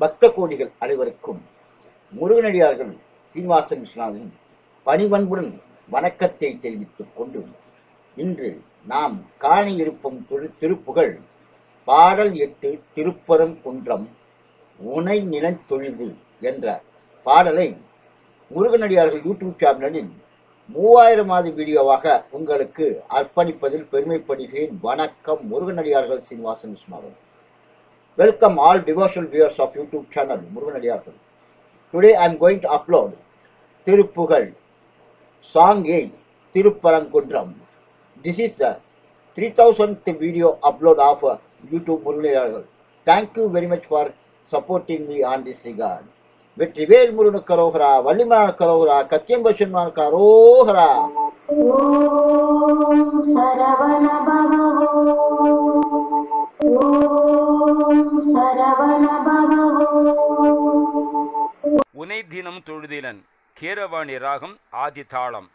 பக்த கோடிகள் அனைவருக்கும் முருகனடியார்கள் சீனிவாசன் விஸ்வநாதன் பணிவன்புடன் வணக்கத்தை தெரிவித்துக் கொண்டு இன்று நாம் காண இருக்கும் திருப்புகழ் பாடல் 8 திருப்பரங்குன்றம் உனை நிலத்தொழுது என்ற பாடலை முருகனடியார்கள் யூடியூப் சேனலில் 3000வது வீடியோவாக உங்களுக்கு அர்ப்பணிப்பதில் பெருமைப்படுகிறேன். வணக்கம். முருகனடியார்கள் Srinivasan Viswanathan. Welcome all devotional viewers of YouTube channel Muruganadiyagal. Today I am going to upload Tiruppugal Song 8 Tirupparangundram. This is the 3000th video upload of YouTube Muruganadiyagal. Thank you very much for supporting me on this regard. Vetrivel முருகனுக்கு கரோகரா, வள்ளிமலானுக்கு கரோகரா, கத்தியம்பசுமானுக்கு கரோகரா. ஓம் சரவண பவ ஓம் சரவண பவ. உனை தினம் தொழுதிலன் கீரவாணி ராகம் ஆதி தாளம்.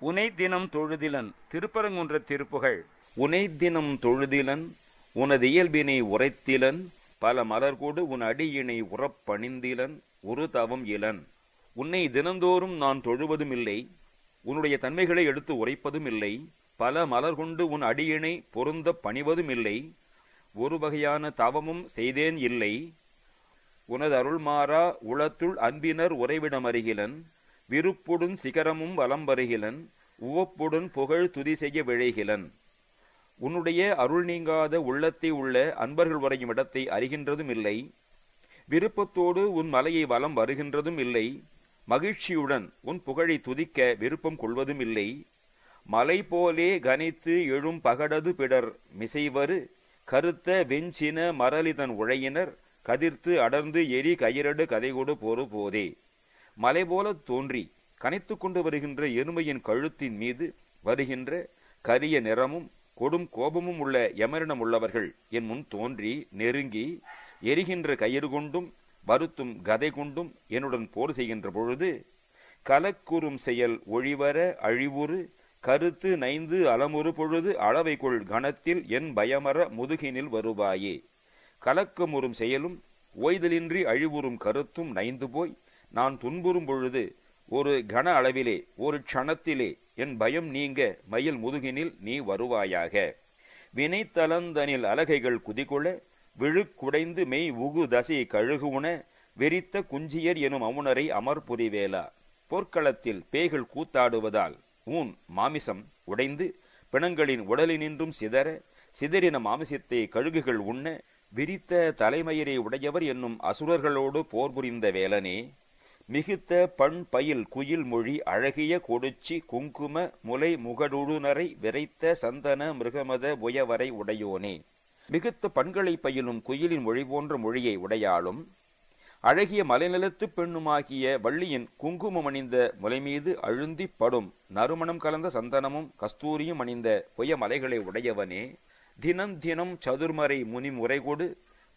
உனை தினம் தொழுதிலன். திருப்பரங்குன்ற திருப்புகழ். உனை தினம் தொழுதிலன் உனது இயல்பினை உரைத்திலன், பல மலர்கொடு உன் அடியினை உறப்பணிந்திலன், ஒரு தவம் இலன். உன்னை தினந்தோறும் நான் தொழுவதும் இல்லை, உன்னுடைய தன்மைகளை எடுத்து உரைப்பதும் இல்லை, பல மலர் கொண்டு உன் அடியினை பொருந்த பணிவதும் இல்லை, ஒரு வகையான தவமும் செய்தேன் இல்லை. உனது அருள்மாறா உளத்துள் அன்பினர் உறைவிடமருகிலன், விருப்புடன் சிகரமும் வலம் வருகிலன், உவப்புடன் புகழ் துதி செய்ய விழைகிலன். உன்னுடைய அருள் நீங்காத உள்ளத்தை உள்ள அன்பர்கள் வரையும் இடத்தை அறிகின்றதும் இல்லை, விருப்பத்தோடு உன் மலையை வலம் வருகின்றதும் இல்லை, மகிழ்ச்சியுடன் உன் புகழை துதிக்க விருப்பம் கொள்வதும் இல்லை. மலை போலே கனித்து எழும் பகடது பிடர் மிசைவரு, கருத்த வெஞ்சின மரலிதன் உழையினர், கதிர்த்து அடர்ந்து எரி கயிரடு கதைகொடு பொறு போதே. மலை போல தோன்றி கனைத்து கொண்டு வருகின்ற எருமையின் கழுத்தின் மீது வருகின்ற கரிய நிறமும் கொடும் கோபமும் உள்ள யமரிடம் உள்ளவர்கள் என் முன் தோன்றி நெருங்கி எரிகின்ற கயிறு கொண்டும் வருத்தும் கதை கொண்டும் என்னுடன் போர் செய்கின்ற பொழுது, கலக்குறும் செயல் ஒழிவர அழிவுறு கருத்து நைந்து அலமுறு பொழுது அளவைக்குள் கணத்தில் என் பயமர முதுகினில் வருவாயே. கலக்கமுறும் செயலும் ஓய்தலின்றி அழிவுறும் கருத்தும் நைந்து போய் நான் துன்புறும் பொழுது ஒரு கன அளவிலே ஒரு க்ஷணத்திலே என் பயம் நீங்க மயில் முதுகினில் நீ வருவாயாக. வினைத்தலந்தனில் அலகைகள் குதிகொள விழுக்குடைந்து மெய் உகு தசை கழுகுண வெறித்த குஞ்சியர் எனும் அமுனரை அமர்புரிவேலா. போர்க்களத்தில் பேய்கள் கூத்தாடுவதால் ஊன் மாமிசம் உடைந்து பிணங்களின் உடலினின்றும் சிதறின மாமிசத்தை கழுகுகள் உண்ண விரித்த தலைமயிரை உடையவர் என்னும் அசுரர்களோடு போர் புரிந்த வேலனே, மிகுத்த பண் பயில் குயில் மொழி அழகிய கொடுச்சி குங்கும முலை முகடுநரை விரைத்த சந்தன மிருகமத புயவரை உடையோனே. மிகுத்த பண்களை பயிலும் குயிலின் மொழி போன்ற மொழியை உடையாளும் அழகிய மலைநிலத்து பெண்ணுமாகிய வள்ளியின் குங்குமம் அணிந்த முலை மீது அழுந்தி படும் நறுமணம் கலந்த சந்தனமும் கஸ்தூரியும் அணிந்த புய மலைகளை உடையவனே, தினம் தினம் சதுர்மறை முனி முறைகொடு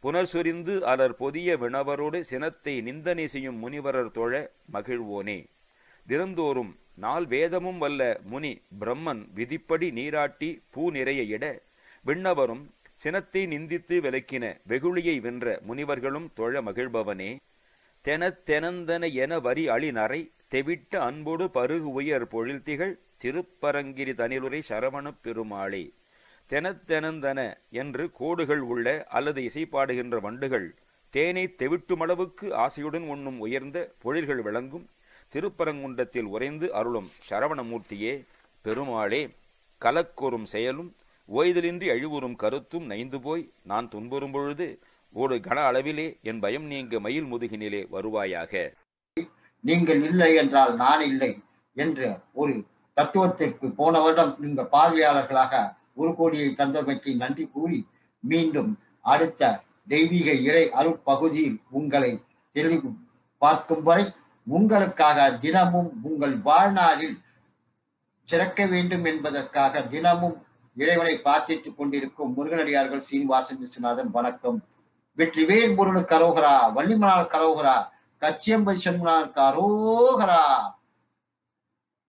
புனர் சொரிந்து அலர் பொதிய வினவரோடு சினத்தை நிந்தனை செய்யும் முனிவரர் தொழ மகிழ்வோனே. தினந்தோறும் நாள் வேதமும் வல்ல முனி பிரம்மன் விதிப்படி நீராட்டி பூ நிறைய இட விண்ணவரும் சினத்தை நிந்தித்து விலக்கின வெகுளியை வென்ற முனிவர்களும் தொழ மகிழ்பவனே. தெனந்தெனந்தன என வரி அழிநரை தெவிட்ட அன்போடு பருகு உயர் பொழில்திகள் திருப்பரங்கிரி தனிலுரை சரவணப் பெருமாளே. தெனந்தெனந்தன என்று கோடுகள் உள்ள அல்லது இசைப்பாடுகின்ற வண்டுகள் தேனை தெவிட்டுமளவுக்கு ஆசையுடன் உண்ணும் உயர்ந்த பொழில்கள் விளங்கும் திருப்பரங்குன்றத்தில் உறைந்து அருளும் சரவணமூர்த்தியே பெருமாளே. கலக்கொறும் செயலும் ஓய்தலின்றி அழிவுறும் கருத்தும் நைந்து போய் நான் துன்புறும் பொழுது ஒரு கன அளவிலே என் பயம் நீங்க மயில் முதுகினிலே வருவாயாக. நீங்கள் இல்லை என்றால் நான் இல்லை என்ற ஒரு தத்துவத்திற்கு போன வருடம் நீங்கள் பார்வையாளர்களாக ஒரு கோடியை தந்தமைக்கு நன்றி கூறி மீண்டும் அடுத்த தெய்வீக இறை அருட்பகுதியில் உங்களை தெளிவு பார்க்கும் வரை உங்களுக்காக தினமும் உங்கள் வாழ்நாளில் சிறக்க வேண்டும் என்பதற்காக தினமும் இறைவனை பிரார்த்தித்துக் கொண்டிருக்கும் முருகனடியார்கள் சீனிவாசன் விஸ்வநாதன். வணக்கம். வெற்றிவேல் முருகனுக்கு அரோகரா, வள்ளிமலால் கரோகரா, கச்சியம்பை சண்முனாருக்கு அரோகரா.